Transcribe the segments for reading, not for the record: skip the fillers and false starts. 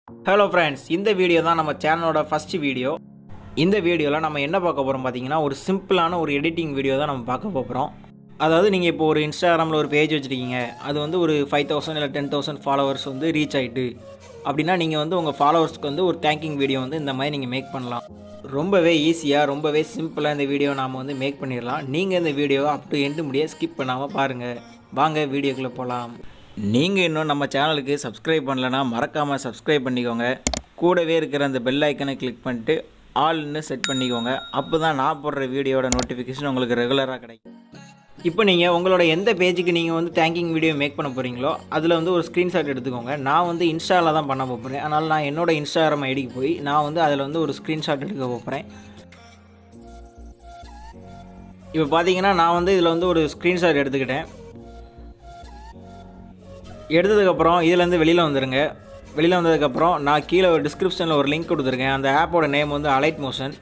Hello friends, இந்த video தான் நம்ம சேனலோட ஃபஸ்ட்டு வீடியோ. இந்த வீடியோவில் நம்ம என்ன பார்க்க போகிறோம் பார்த்தீங்கன்னா, ஒரு சிம்பிளான ஒரு எடிட்டிங் வீடியோ தான் நம்ம பார்க்க போகிறோம். அதாவது நீங்கள் இப்போ ஒரு இன்ஸ்டாகிராமில் ஒரு பேஜ் வச்சுருக்கீங்க, அது வந்து ஒரு 5000 இல்லை 10,000 ஃபாலோவர்ஸ் வந்து ரீச் ஆகிட்டு அப்படின்னா, நீங்கள் வந்து உங்கள் ஃபாலோவர்ஸ்க்கு வந்து ஒரு தேங்கிங் வீடியோ வந்து இந்த மாதிரி நீங்கள் மேக் பண்ணலாம். ரொம்பவே ஈஸியாக, ரொம்பவே சிம்பிளாக இந்த வீடியோ நாம் வந்து மேக் பண்ணிடலாம். நீங்கள் இந்த வீடியோவை அப் டு எண்டு முடிய ஸ்கிப் பண்ணாமல் பாருங்கள். வாங்க வீடியோக்குள்ளே போகலாம். நீங்கள் இன்னும் நம்ம சேனலுக்கு சப்ஸ்கிரைப் பண்ணலைன்னா மறக்காமல் சப்ஸ்கிரைப் பண்ணிக்கோங்க. கூடவே இருக்கிற அந்த பெல் ஐக்கனை கிளிக் பண்ணிட்டு ஆல்னு செட் பண்ணிக்கோங்க. அப்போ தான் நான் போடுற வீடியோட நோட்டிஃபிகேஷன் உங்களுக்கு ரெகுலராக கிடைக்கும். இப்போ நீங்கள் உங்களோட எந்த பேஜுக்கு நீங்கள் வந்து தேங்கிங் வீடியோ மேக் பண்ண போகிறீங்களோ அதில் வந்து ஒரு ஸ்க்ரீன்ஷாட் எடுத்துக்கோங்க. நான் வந்து இன்ஸ்டாவில் தான் பண்ண போகிறேன். அதனால் நான் என்னோடய இன்ஸ்டாகிராம் ஐடிக்கு போய் நான் வந்து அதில் வந்து ஒரு ஸ்க்ரீன்ஷாட் எடுக்க போகிறேன். இப்போ பார்த்தீங்கன்னா நான் வந்து இதில் வந்து ஒரு ஸ்க்ரீன்ஷாட் எடுத்துக்கிட்டேன். எடுத்ததுக்கப்புறம் இதிலேருந்து வெளியில் வந்துடுங்க. வெளியில் வந்ததுக்கப்புறம் நான் கீழே ஒரு டிஸ்கிரிப்ஷனில் ஒரு லிங்க் கொடுத்துருக்கேன். அந்த ஆப்போட நேம் வந்து அலைட் மோஷன்.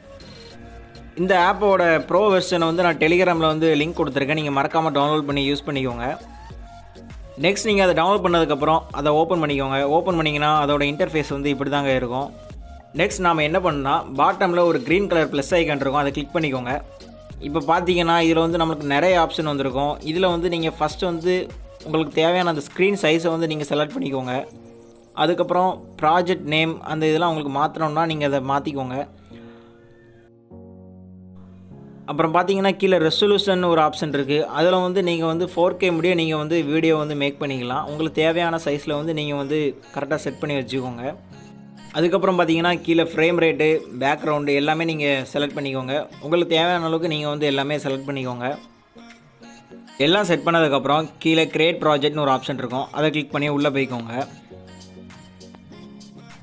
இந்த ஆப்போட ப்ரோ வெர்ஷனை வந்து நான் டெலிகிராமில் வந்து லிங்க் கொடுத்துருக்கேன். நீங்கள் மறக்காமல் டவுன்லோட் பண்ணி யூஸ் பண்ணிக்கோங்க. நெக்ஸ்ட் நீங்கள் அதை டவுன்லோட் பண்ணதுக்கப்புறம் அதை ஓப்பன் பண்ணிக்கோங்க. ஓப்பன் பண்ணிங்கன்னா அதோட இன்டர்ஃபேஸ் வந்து இப்படி தாங்க இருக்கும். நெக்ஸ்ட் நாம் என்ன பண்ணால் பாட்டமில் ஒரு க்ரீன் கலர் ப்ளஸ் ஐக்கான் இருக்கும், அதை கிளிக் பண்ணிக்கோங்க. இப்போ பார்த்தீங்கன்னா இதில் வந்து நம்மளுக்கு நிறைய ஆப்ஷன் வந்திருக்கும். இதில் வந்து நீங்கள் ஃபஸ்ட்டு வந்து உங்களுக்கு தேவையான அந்த ஸ்க்ரீன் சைஸை வந்து நீங்கள் செலக்ட் பண்ணிக்கோங்க. அதுக்கப்புறம் ப்ராஜெக்ட் நேம் அந்த இதெல்லாம் உங்களுக்கு மாற்றணும்னா நீங்கள் அதை மாற்றிக்கோங்க. அப்புறம் பார்த்தீங்கன்னா கீழே ரெசல்யூஷன் ஒரு ஆப்ஷன் இருக்குது. அதில் வந்து நீங்கள் வந்து 4K முடிய நீங்கள் வந்து வீடியோ வந்து மேக் பண்ணிக்கலாம். உங்களுக்கு தேவையான சைஸில் வந்து நீங்கள் வந்து கரெக்டாக செட் பண்ணி வச்சுக்கோங்க. அதுக்கப்புறம் பார்த்தீங்கன்னா கீழே ஃப்ரேம் ரேட்டு, பேக்ரவுண்டு எல்லாமே நீங்கள் செலக்ட் பண்ணிக்கோங்க. உங்களுக்கு தேவையான அளவுக்கு நீங்கள் வந்து எல்லாமே செலக்ட் பண்ணிக்கோங்க. எல்லாம் செட் பண்ணதுக்கப்புறம் கீழே கிரியேட் ப்ராஜெக்ட்னு ஒரு ஆப்ஷன் இருக்கும், அதை கிளிக் பண்ணி உள்ளே போய்க்கோங்க.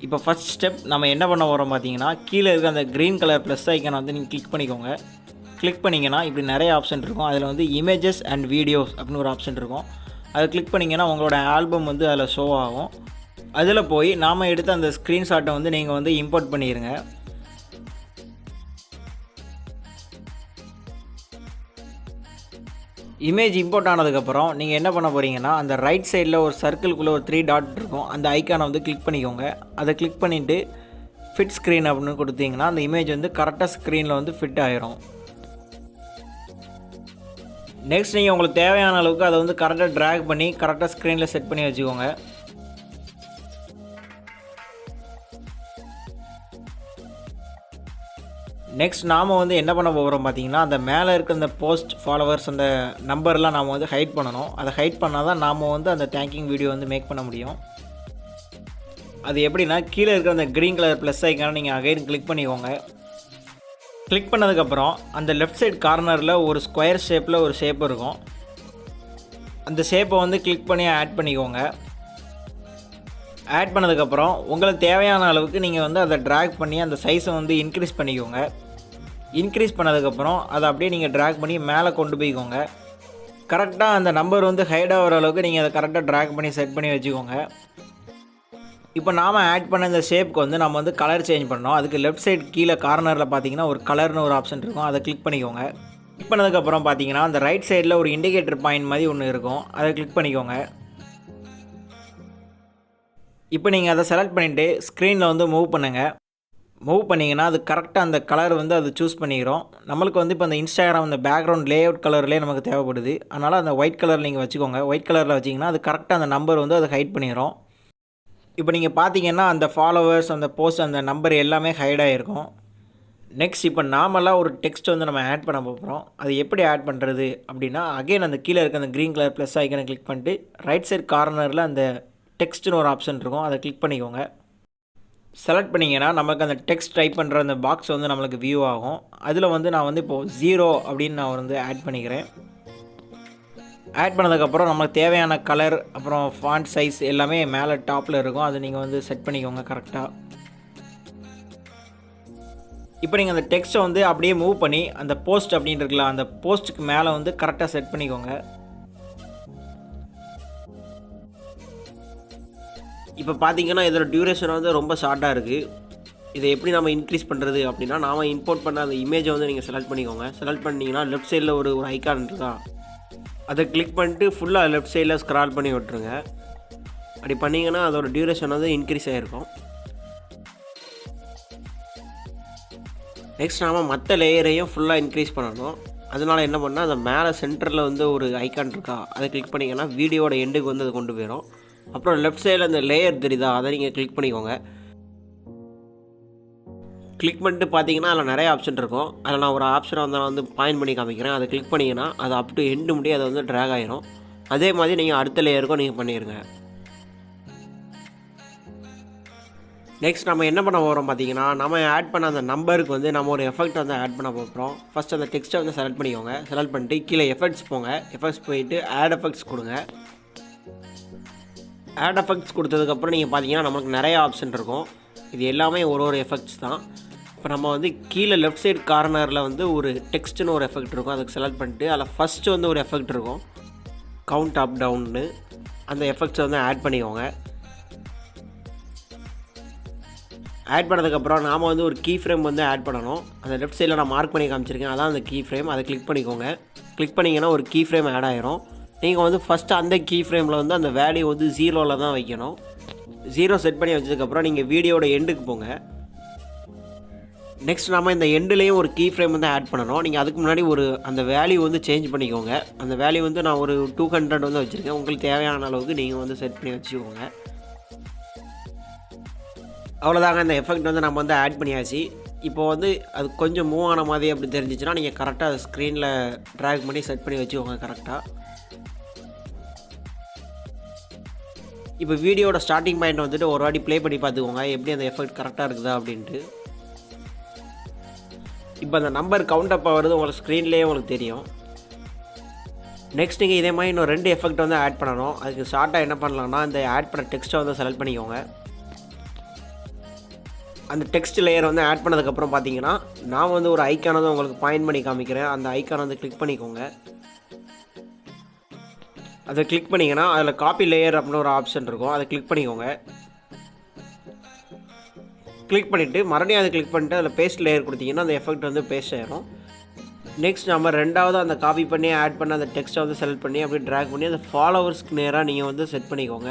இப்போ ஃபஸ்ட் ஸ்டெப் நம்ம என்ன பண்ண போகிறோம் பார்த்தீங்கன்னா, கீழே இருக்க அந்த க்ரீன் கலர் ப்ளஸ் ஐக்கனை வந்து நீங்கள் கிளிக் பண்ணிக்கோங்க. கிளிக் பண்ணிங்கன்னா இப்படி நிறைய ஆப்ஷன் இருக்கும். அதில் வந்து இமேஜஸ் அண்ட் வீடியோஸ் அப்படின்னு ஒரு ஆப்ஷன் இருக்கும். அதை கிளிக் பண்ணிங்கன்னா உங்களோட ஆல்பம் வந்து அதில் ஷோ ஆகும். அதில் போய் நாம் எடுத்த அந்த ஸ்க்ரீன்ஷாட்டை வந்து நீங்கள் வந்து இம்போர்ட் பண்ணிடுங்க. இமேஜ் இம்போர்ட் ஆனதுக்கப்புறம் நீங்கள் என்ன பண்ண போகிறீங்கன்னா, அந்த ரைட் சைடில் ஒரு சர்க்கிள்குள்ளே ஒரு 3 டாட் இருக்கும், அந்த ஐக்கானை வந்து கிளிக் பண்ணிக்கோங்க. அதை கிளிக் பண்ணிவிட்டு ஃபிட் ஸ்க்ரீன் அப்படின்னு கொடுத்தீங்கன்னா அந்த இமேஜ் வந்து கரெக்டாக ஸ்க்ரீனில் வந்து ஃபிட் ஆகிரும். நெக்ஸ்ட் நீங்கள் உங்களுக்கு தேவையான அளவுக்கு அதை வந்து கரெக்டாக ட்ராக் பண்ணி கரெக்டாக ஸ்க்ரீனில் செட் பண்ணி வச்சுக்கோங்க. நெக்ஸ்ட் நாம் வந்து என்ன பண்ண போகிறோம் பார்த்தீங்கன்னா, அந்த மேலே இருக்க அந்த போஸ்ட் ஃபாலோவர்ஸ் அந்த நம்பர்லாம் நாம் வந்து ஹைட் பண்ணணும். அதை ஹைட் பண்ணால் தான் நாம் வந்து அந்த தேங்கிங் வீடியோ வந்து மேக் பண்ண முடியும். அது எப்படின்னா, கீழே இருக்கிற அந்த க்ரீன் கலர் ப்ளஸ் ஐக்கான நீங்கள் அகைன் கிளிக் பண்ணிக்கோங்க. கிளிக் பண்ணதுக்கப்புறம் அந்த லெஃப்ட் சைட் கார்னரில் ஒரு ஸ்கொயர் ஷேப்பில் ஒரு ஷேப் இருக்கும். அந்த ஷேப்பை வந்து கிளிக் பண்ணி ஆட் பண்ணிக்கோங்க. ஆட் பண்ணதுக்கப்புறம் உங்களுக்கு தேவையான அளவுக்கு நீங்கள் வந்து அதை ட்ராக் பண்ணி அந்த சைஸை வந்து இன்க்ரீஸ் பண்ணிக்கோங்க. இன்க்ரீஸ் பண்ணதுக்கப்புறம் அதை அப்படியே நீங்கள் ட்ராக் பண்ணி மேலே கொண்டு போய்க்கோங்க. கரெக்டாக அந்த நம்பர் வந்து ஹைட் ஆகிற அளவுக்கு நீங்கள் அதை கரெக்டாக ட்ராக் பண்ணி செட் பண்ணி வச்சுக்கோங்க. இப்போ நாம் ஆட் பண்ண இந்த ஷேப்புக்கு வந்து நம்ம வந்து கலர் சேஞ்ச் பண்ணோம். அதுக்கு லெஃப்ட் சைட் கீழே கார்னரில் பார்த்தீங்கன்னா ஒரு கலர்னு ஒரு ஆப்ஷன் இருக்கும், அதை கிளிக் பண்ணிக்கோங்க. கிளிக் பண்ணதுக்கப்புறம் பார்த்தீங்கன்னா அந்த ரைட் சைடில் ஒரு இண்டிகேட்டர் பாயிண்ட் மாதிரி ஒன்று இருக்கும், அதை கிளிக் பண்ணிக்கோங்க. இப்போ நீங்கள் அதை செலக்ட் பண்ணிவிட்டு ஸ்க்ரீனில் வந்து மூவ் பண்ணுங்கள். மூவ் பண்ணிங்கன்னா அது கரெக்டாக அந்த கலர் வந்து அது சூஸ் பண்ணிக்கிறோம். நம்மளுக்கு வந்து இப்போ அந்த இன்ஸ்டாகிராம் அந்த பேக்ரவுண்ட் லேஅவுட் கலர்லேயே நமக்கு தேவைப்படுது. அதனால் அந்த ஒயிட் கலர் நீங்கள் வச்சுக்கோங்க. ஒயிட் கலரில் வச்சிங்கன்னா அது கரெக்டாக அந்த நம்பர் வந்து அது ஹைட் பண்ணிடும். இப்போ நீங்கள் பார்த்தீங்கன்னா அந்த ஃபாலோவர்ஸ், அந்த போஸ்ட், அந்த நம்பர் எல்லாமே ஹைட் ஆகிருக்கும். நெக்ஸ்ட் இப்போ நார்மலாக ஒரு டெக்ஸ்ட் வந்து நம்ம ஆட் பண்ண போகிறோம். அது எப்படி ஆட் பண்ணுறது அப்படின்னா, அகைன் அந்த கீழே இருக்க அந்த க்ரீன் கலர் ப்ளஸ் ஐக்கனை கிளிக் பண்ணிட்டு ரைட் சைட் கார்னரில் அந்த டெக்ஸ்ட்னு ஒரு ஆப்ஷன் இருக்கும், அதை கிளிக் பண்ணிக்கோங்க. செலக்ட் பண்ணிங்கன்னா நமக்கு அந்த டெக்ஸ்ட் டைப் பண்ணுற அந்த பாக்ஸ் வந்து நம்மளுக்கு வியூ ஆகும். அதில் வந்து நான் வந்து இப்போது 0 அப்படின்னு நான் வந்து ஆட் பண்ணிக்கிறேன். ஆட் பண்ணதுக்கப்புறம் நமக்கு தேவையான கலர், அப்புறம் ஃபாண்ட் சைஸ் எல்லாமே மேலே டாப்பில் இருக்கும், அதை நீங்கள் வந்து செட் பண்ணிக்கோங்க கரெக்டாக. இப்போ நீங்கள் அந்த டெக்ஸ்ட்டை வந்து அப்படியே மூவ் பண்ணி அந்த போஸ்ட் அப்படின்னு இருக்குல்ல, அந்த போஸ்ட்டுக்கு மேலே வந்து கரெக்டாக செட் பண்ணிக்கோங்க. இப்போ பார்த்தீங்கன்னா இதோட டியூரேஷன் வந்து ரொம்ப ஷார்ட்டாக இருக்குது. இதை எப்படி நம்ம இன்க்ரீஸ் பண்ணுறது அப்படின்னா, நாம் இம்போர்ட் பண்ண அந்த இமேஜை வந்து நீங்கள் செலக்ட் பண்ணிக்கோங்க. செலக்ட் பண்ணிங்கன்னா லெஃப்ட் சைடில் ஒரு ஐக்கான் இருக்கா, அதை கிளிக் பண்ணிட்டு ஃபுல்லாக லெஃப்ட் சைடில் ஸ்க்ரால் பண்ணி விட்டுருங்க. அப்படி பண்ணிங்கன்னா அதோட டியூரேஷன் வந்து இன்க்ரீஸ் ஆகிருக்கும். நெக்ஸ்ட் நாம் மற்ற லேயரையும் ஃபுல்லாக இன்க்ரீஸ் பண்ணணும். அதனால் என்ன பண்ணால் அந்த மேலே சென்டரில் வந்து ஒரு ஐக்கான் இருக்கா, அதை கிளிக் பண்ணிங்கன்னா வீடியோட எண்டுக்கு வந்து அது கொண்டு போயிடும். அப்புறம் லெஃப்ட் சைடில் அந்த லேயர் தெரியுதா, அதை நீங்கள் கிளிக் பண்ணிக்கோங்க. கிளிக் பண்ணிட்டு பார்த்தீங்கன்னா அதில் நிறைய ஆப்ஷன் இருக்கும். அதில் நான் ஒரு ஆப்ஷனை வந்து நான் வந்து பாயிண்ட் பண்ணி காமிக்கிறேன். அதை கிளிக் பண்ணிங்கன்னா அது அப் டு எண்டு முடியும் அதை வந்து ட்ராக் ஆகிரும். அதே மாதிரி நீங்கள் அடுத்த லேயருக்கும் நீங்கள் பண்ணிடுங்க. நெக்ஸ்ட் நம்ம என்ன பண்ண போகிறோம் பார்த்தீங்கன்னா, நம்ம ஆட் பண்ண அந்த நம்பருக்கு வந்து நம்ம ஒரு எஃபெக்ட் வந்து ஆட் பண்ண போகிறோம். ஃபஸ்ட் அந்த டெக்ஸ்ட்டை வந்து செலக்ட் பண்ணிக்கோங்க. செலக்ட் பண்ணிட்டு கீழே எஃபெக்ட்ஸ் போங்க. எஃபெக்ட்ஸ் போயிட்டு ஆட் எஃபெக்ட்ஸ் கொடுங்க. ஆட் எஃபெக்ட்ஸ் கொடுத்ததுக்கப்புறம் நீங்கள் பார்த்தீங்கன்னா நமக்கு நிறைய ஆப்ஷன் இருக்கும். இது எல்லாமே ஒரு எஃபெக்ட்ஸ் தான். இப்போ நம்ம வந்து கீழே லெஃப்ட் சைடு கார்னரில் வந்து ஒரு டெக்ஸ்ட்டுன்னு ஒரு எஃபெக்ட் இருக்கும். அதுக்கு செலக்ட் பண்ணிட்டு அதில் ஃபஸ்ட்டு வந்து ஒரு எஃபெக்ட் இருக்கும், கவுண்ட் அப் டவுன்னு. அந்த எஃபெக்ட்ஸை வந்து ஆட் பண்ணிக்கோங்க. ஆட் பண்ணதுக்கப்புறம் நாம் வந்து ஒரு கீ ஃப்ரேம் வந்து ஆட் பண்ணணும். அந்த லெஃப்ட் சைடில் நான் மார்க் பண்ணி காமிச்சிருக்கேன், அதான் அந்த கீ ஃப்ரேம். அதை கிளிக் பண்ணிக்கோங்க. கிளிக் பண்ணிங்கன்னா ஒரு கீ ஃப்ரேம் ஆட் ஆகிரும். நீங்கள் வந்து ஃபஸ்ட்டு அந்த கீ ஃப்ரேமில் வந்து அந்த வேல்யூ வந்து 0ல் தான் வைக்கணும். 0 செட் பண்ணி வச்சதுக்கப்புறம் நீங்கள் வீடியோட எண்டுக்கு போங்க. நெக்ஸ்ட் நம்ம இந்த எண்டுலேயும் ஒரு கீ ஃப்ரேம் வந்து ஆட் பண்ணணும். நீங்கள் அதுக்கு முன்னாடி ஒரு அந்த வேல்யூ வந்து சேஞ்ச் பண்ணிக்கோங்க. அந்த வேல்யூ வந்து நான் ஒரு 200 வந்து வச்சுருக்கேன். உங்களுக்கு தேவையான அளவுக்கு நீங்கள் வந்து செட் பண்ணி வச்சுக்கோங்க. அவ்வளோதாங்க, இந்த எஃபெக்ட் வந்து நம்ம வந்து ஆட் பண்ணியாச்சு. இப்போ வந்து அது கொஞ்சம் மூவ் ஆன மாதிரி அப்படி தெரிஞ்சிச்சுன்னா நீங்கள் கரெக்டாக அதை ஸ்க்ரீனில் ட்ராக் பண்ணி செட் பண்ணி வச்சுக்கோங்க கரெக்டாக. இப்போ வீடியோட ஸ்டார்டிங் பாயிண்ட் வந்துட்டு ஒரு வாட்டி ப்ளே பண்ணி பார்த்துக்கோங்க எப்படி அந்த எஃபெக்ட் கரெக்டாக இருக்குதா அப்படின்ட்டு. இப்போ அந்த நம்பர் கவுண்ட் அப் ஆகிறது உங்களுக்கு ஸ்க்ரீன்லேயே உங்களுக்கு தெரியும். நெக்ஸ்ட் நீங்கள் இதே மாதிரி இன்னும் 2 எஃபெக்ட் வந்து ஆட் பண்ணணும். அதுக்கு ஷார்ட்டாக என்ன பண்ணலாம்னா, இந்த ஆட் பண்ண டெக்ஸ்ட்டை வந்து செலக்ட் பண்ணிக்கோங்க. அந்த டெக்ஸ்ட் லேயர் வந்து ஆட் பண்ணதுக்கப்புறம் பார்த்தீங்கன்னா நான் வந்து ஒரு ஐக்கானை வந்து உங்களுக்கு பாயிண்ட் பண்ணி காமிக்கிறேன். அந்த ஐக்கானை வந்து கிளிக் பண்ணிக்கோங்க. அதை கிளிக் பண்ணிங்கன்னா அதில் காப்பி லேயர் அப்படின்னு ஒரு ஆப்ஷன் இருக்கும். அதை கிளிக் பண்ணிக்கோங்க. கிளிக் பண்ணிவிட்டு மறுபடியும் அதை கிளிக் பண்ணிட்டு அதில் பேஸ்ட் லேயர் கொடுத்தீங்கன்னா அந்த எஃபெக்ட் வந்து பேஸ்ட் ஆகிரும். நெக்ஸ்ட் நம்ம ரெண்டாவது அந்த காப்பி பண்ணி ஆட் பண்ண அந்த டெக்ஸ்ட்டை வந்து செலக்ட் பண்ணி அப்படியே ட்ராக் பண்ணி அந்த ஃபாலோவர்ஸ்க்கு நேராக நீங்கள் வந்து செட் பண்ணிக்கோங்க.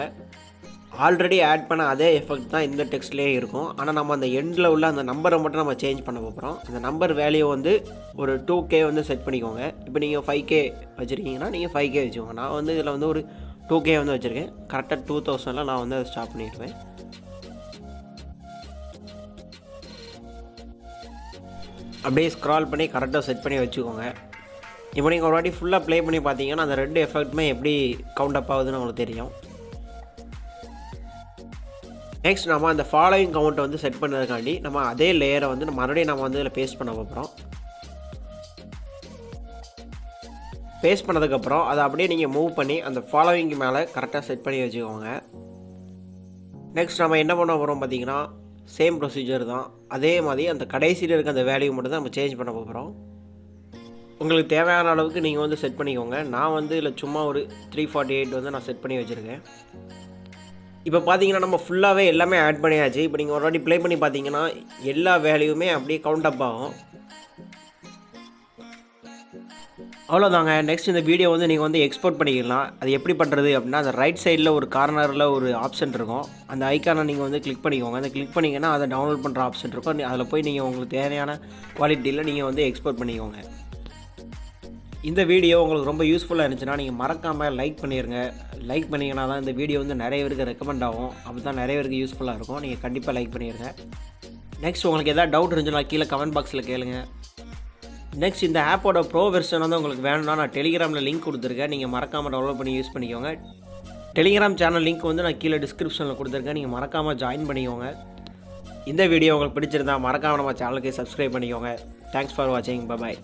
ஆல்ரெடி ஆட் பண்ண அதே எஃபெக்ட் தான் இந்த டெக்ஸ்ட்லேயே இருக்கும். ஆனால் நம்ம அந்த எண்டில் உள்ள அந்த நம்பரை மட்டும் நம்ம சேஞ்ச் பண்ண போகிறோம். அந்த நம்பர் வேல்யூ வந்து ஒரு 2K வந்து செட் பண்ணிக்கோங்க. இப்போ நீங்கள் 5K வச்சுருக்கீங்கன்னா நீங்கள் 5K வச்சுக்கோங்க. நான் வந்து இதில் வந்து ஒரு 2K வந்து வச்சுருக்கேன். கரெக்டாக 2000 நான் வந்து அதை ஸ்டாப் பண்ணிடுவேன். அப்படியே ஸ்க்ரால் பண்ணி கரெக்டாக செட் பண்ணி வச்சுக்கோங்க. இப்போ நீங்கள் ஒரு வாட்டி ஃபுல்லாக ப்ளே பண்ணி பார்த்தீங்கன்னா அந்த 2 எஃபெக்ட்டுமே எப்படி கவுண்ட் அப் ஆகுதுன்னு உங்களுக்கு தெரியும். நெக்ஸ்ட் நம்ம அந்த ஃபாலோயிங் கவுண்ட்டை வந்து செட் பண்ணதுக்காண்டி நம்ம அதே லேயரை வந்து மறுபடியும் நம்ம வந்து இதில் பேஸ்ட் பண்ண போகிறோம். பேஸ்ட் பண்ணதுக்கப்புறம் அதை அப்படியே நீங்கள் மூவ் பண்ணி அந்த ஃபாலோவிங்க்கு மேலே கரெக்டாக செட் பண்ணி வச்சுக்கோங்க. நெக்ஸ்ட் நம்ம என்ன பண்ண போகிறோம் பார்த்தீங்கன்னா சேம் ப்ரொசீஜர் தான். அதே மாதிரி அந்த கடைசியில் இருக்க அந்த வேல்யூ மட்டும் தான் நம்ம சேஞ்ச் பண்ண போகிறோம். உங்களுக்கு தேவையான அளவுக்கு நீங்கள் வந்து செட் பண்ணிக்கோங்க. நான் வந்து இதில் சும்மா ஒரு 348 வந்து நான் செட் பண்ணி வச்சுருக்கேன். இப்போ பார்த்தீங்கன்னா நம்ம ஃபுல்லாகவே எல்லாமே ஆட் பண்ணியாச்சு. இப்போ நீங்கள் ஒரு வாட்டி ப்ளே பண்ணி பார்த்தீங்கன்னா எல்லா வேல்யூமே அப்படியே கவுண்ட் அப் ஆகும். அவ்வளோதாங்க. நெக்ஸ்ட் இந்த வீடியோ வந்து நீங்கள் வந்து எக்ஸ்போர்ட் பண்ணிக்கலாம். அது எப்படி பண்ணுறது அப்படின்னா, அந்த ரைட் சைடில் ஒரு கார்னரில் ஒரு ஆப்ஷன் இருக்கும். அந்த ஐக்கானை நீங்கள் வந்து கிளிக் பண்ணிக்கோங்க. அந்த கிளிக் பண்ணிங்கன்னா அதை டவுன்லோட் பண்ணுற ஆப்ஷன் இருக்கும். அதில் போய் நீங்கள் உங்களுக்கு தேவையான குவாலிட்டியில் நீங்கள் வந்து எக்ஸ்போர்ட் பண்ணிக்கோங்க. இந்த வீடியோ உங்களுக்கு ரொம்ப யூஸ்ஃபுல்லாக இருந்துச்சுன்னா நீங்கள் மறக்காமல் லைக் பண்ணிடுங்க. லைக் பண்ணிங்கன்னா தான் இந்த வீடியோ வந்து நிறைய பேருக்கு ரெக்கமெண்ட் ஆகும். அப்படி தான் நிறைய பேருக்கு யூஸ்ஃபுல்லாக இருக்கும். நீங்கள் கண்டிப்பாக லைக் பண்ணிடுங்க. நெக்ஸ்ட் உங்களுக்கு எதாவது டவுட் இருந்துச்சுன்னா கீழே கமெண்ட் பாக்ஸில் கேளுங்க. நெக்ஸ்ட் இந்த ஆப்போட ப்ரோ வெர்ஷன் வந்து உங்களுக்கு வேணும்னா நான் டெலிகிராமில் லிங்க் கொடுத்துருக்கேன். நீங்கள் மறக்காமல் டவுன்லோட் பண்ணி யூஸ் பண்ணிக்கோங்க. டெலிகிராம் சேனல் லிங்க் வந்து நான் கீழே டிஸ்கிரிப்ஷனில் கொடுத்துருக்கேன். நீங்கள் மறக்காமல் ஜாயின் பண்ணிக்கோங்க. இந்த வீடியோ உங்களுக்கு பிடிச்சிருந்தா மறக்காமல் நம்ம சேனலுக்கு சப்ஸ்கிரைப் பண்ணிக்கோங்க. தேங்க்ஸ் ஃபார் வாட்சிங். பை.